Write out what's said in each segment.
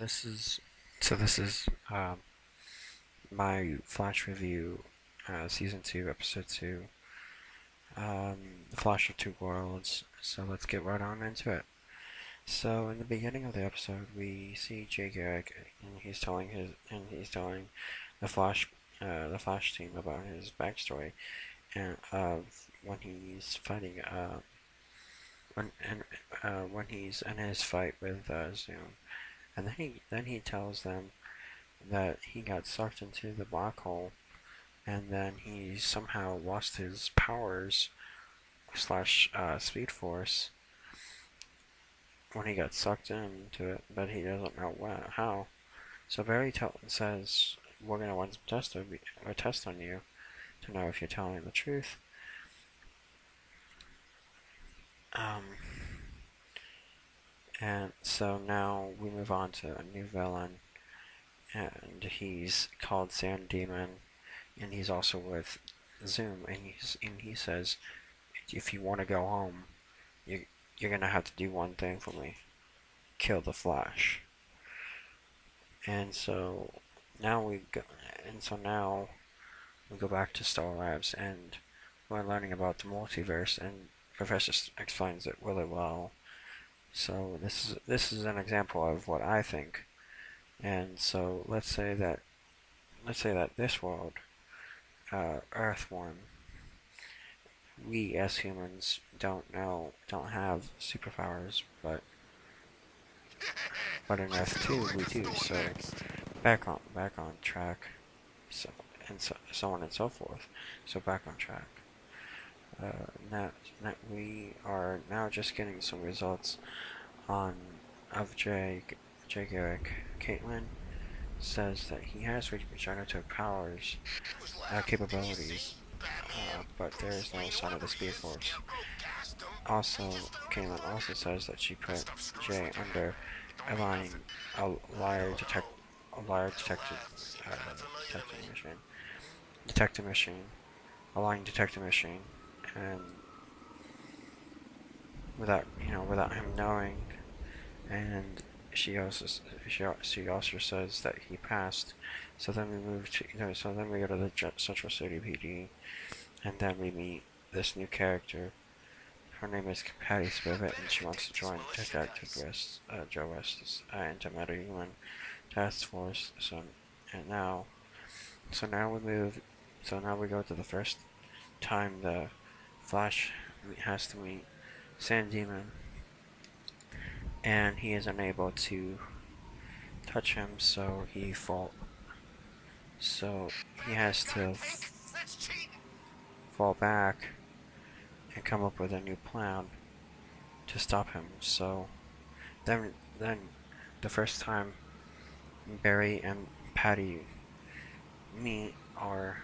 this is this is my Flash review, season 2, episode 2, The Flash of Two Worlds. So let's get right on into it. So in the beginning of the episode, we see Jay Garrick, and he's telling the Flash team about his backstory and of when he's fighting when he's in his fight with Zoom, and then he tells them that he got sucked into the black hole, and then he somehow lost his powers slash speed force when he got sucked into it, but he doesn't know how. So says, "We're gonna run some test on you to know if you're telling the truth." Um, and so now we move on to a new villain, and he's called Sand Demon, and he's also with Zoom, and he says, "If you want to go home, you're gonna have to do one thing for me: kill the Flash." And so now we go back to Star Labs, and we're learning about the multiverse, and Professor explains it really well. So this is an example of what I think. And so let's say that this world, Earth One, we as humans don't have superpowers, but in Earth 2 we do. So back on track. So so on and so forth. So back on track. Now we are now just getting some results on of Jay Garrick. Caitlin says that he has regenerative powers, capabilities, but there is no sign of the Speed Force. Also, Caitlin also says that she put Jay under a lying a liar detect a liar detective detecting machine detective machine a lying detective machine, and without him knowing. And she also says that he passed. So then we move to so then we go to the Central City PD, and then we meet this new character. Her name is Patty Spivot, and she wants to join Detective Joe West's anti-metahuman task force. And now so now we move so now we go to the first time the Flash has to meet Sand Demon, and he is unable to touch him, so he has to fall back and come up with a new plan to stop him. So then the first time Barry and Patty meet are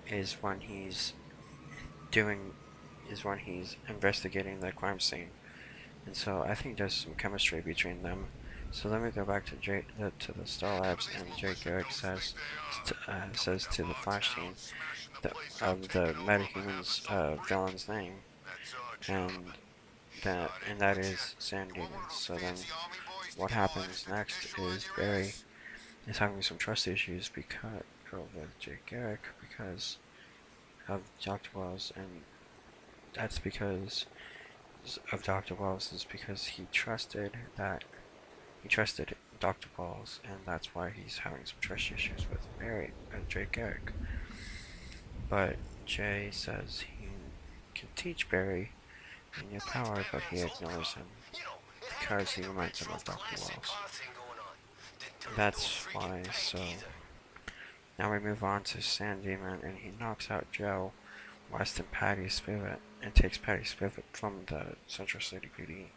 is when he's doing is when he's investigating the crime scene, and so I think there's some chemistry between them. So let me go back to the Star Labs, and Jay Garrick says to the Flash team of the metahuman's villain's name, and that is Sand Demon. So then what happens next is Barry is having some trust issues with Jake Garrick because of Dr. Wells, and that's because of Dr. Wells is because he trusted Dr. Wells, and that's why he's having some trust issues with Jake Garrick. But Jay says he can teach Barry a new power, but he ignores him because he reminds him of Dr. Wells. That's why. So now we move on to Sand Demon, and he knocks out Joe West and Patty Spivot, and takes Patty Spivot from the Central City PD.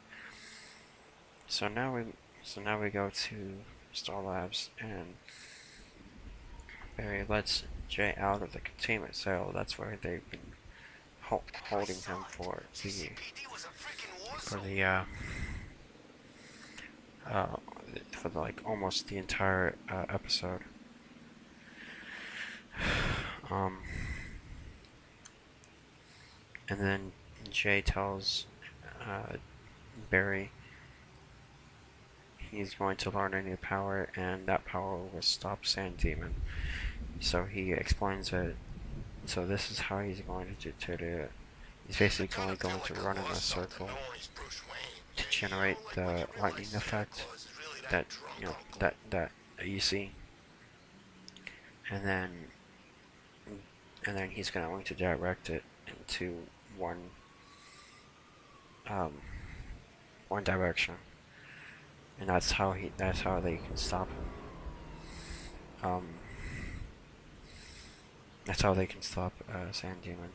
So now we go to Star Labs, and Barry lets Jay out of the containment cell. That's where they've been holding him for the like almost the entire episode. And then Jay tells Barry he's going to learn a new power, and that power will stop Sand Demon. So he explains it. So this is how he's going to do it. He's basically going to run in a circle to generate the lightning effect that that you see, and then he's going to direct it into one um, one direction, and that's how they can stop him. That's how they can stop Sand Demon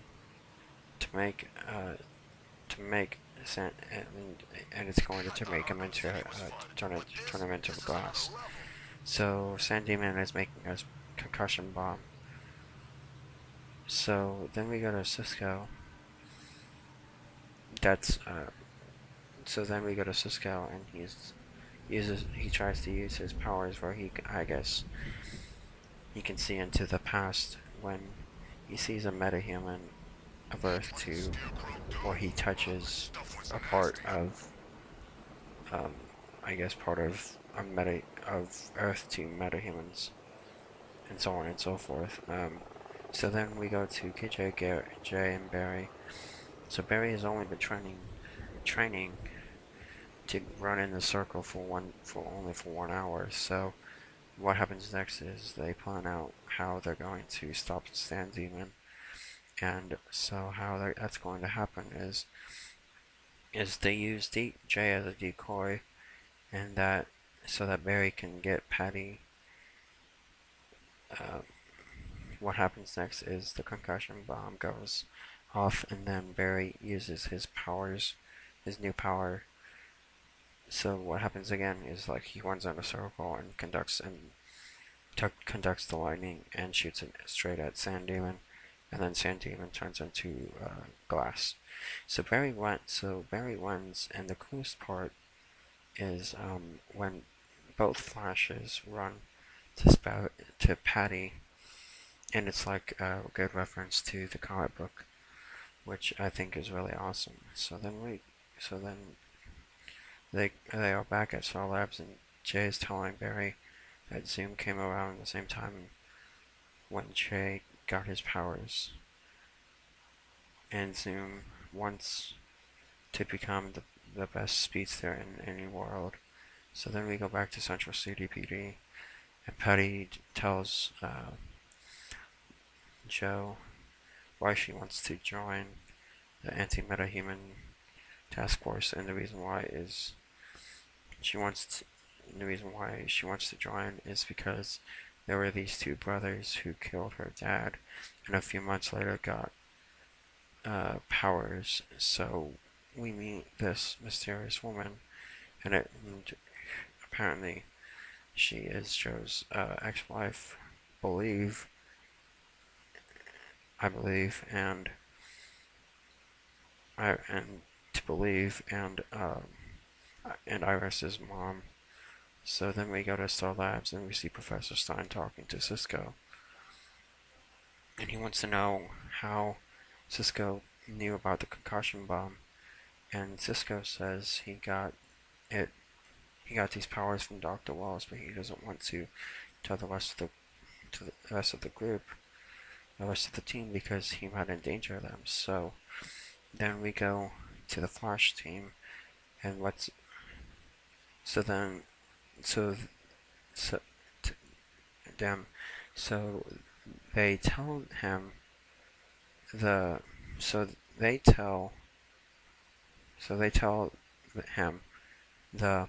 to make sand, and it's going to make him into turn him into glass. So Sand Demon is making a concussion bomb. So then we go to Cisco. That's so then we go to Cisco, and he tries to use his powers where I guess he can see into the past when he sees a metahuman of Earth 2, or he touches a part of I guess part of Earth 2 metahumans, and so on and so forth. So then we go to KJ, Jay, and Barry. So Barry has only been training to run in the circle for only 1 hour. So what happens next is they plan out how they're going to stop Sand Demon, and so how that's going to happen is they use Jay as a decoy, and that so that Barry can get Patty. Uh, what happens next is the concussion bomb goes off, and then Barry uses his powers, his new power. So what happens again is like he runs in a circle and conducts the lightning and shoots it straight at Sand Demon, and then Sand Demon turns into glass. So Barry wins, and the coolest part is when both Flashes run to Patty, and it's like a good reference to the comic book, which I think is really awesome. So then they are back at Star Labs, and Jay is telling Barry that Zoom came around at the same time when Jay got his powers, and Zoom wants to become the best speedster in any world. So then we go back to Central City PD, and Patty tells Joe why she wants to join the anti-metahuman task force, and the reason why she wants to join is because there were these two brothers who killed her dad, and a few months later got powers. So we meet this mysterious woman, and apparently she is Joe's ex-wife, I believe, and to believe, and Iris's mom. So then we go to Star Labs, and we see Professor Stein talking to Cisco, and he wants to know how Cisco knew about the concussion bomb, and Cisco says he got these powers from Dr. Walls, but he doesn't want to tell the rest of the group, the rest of the team, because he might endanger them. So then we go to the Flash team, and so then so so them so they tell him the so they tell him the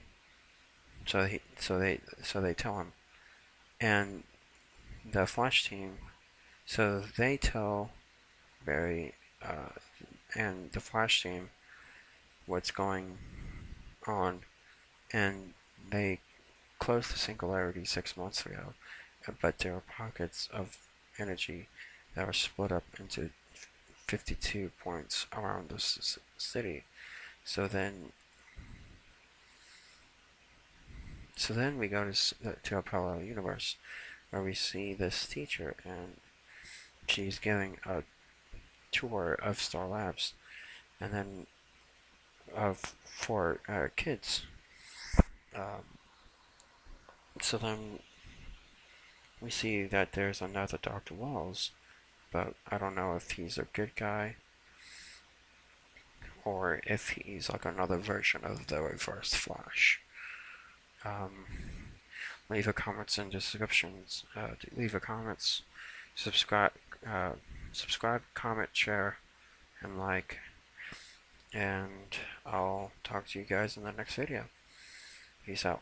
so they tell him, and the Flash team, so they tell Barry and the Flash team what's going on, and they closed the singularity 6 months ago, but there are pockets of energy that are split up into 52 points around the city. So then we go to a parallel universe where we see this teacher, and she's giving a tour of Star Labs, and then for kids. Um, So then we see that there's another Dr. Walls, but I don't know if he's a good guy or if he's like another version of the Reverse Flash. Um, leave a comments in descriptions. Leave a comments, subscribe, uh, subscribe, comment, share, and like. And I'll talk to you guys in the next video. Peace out.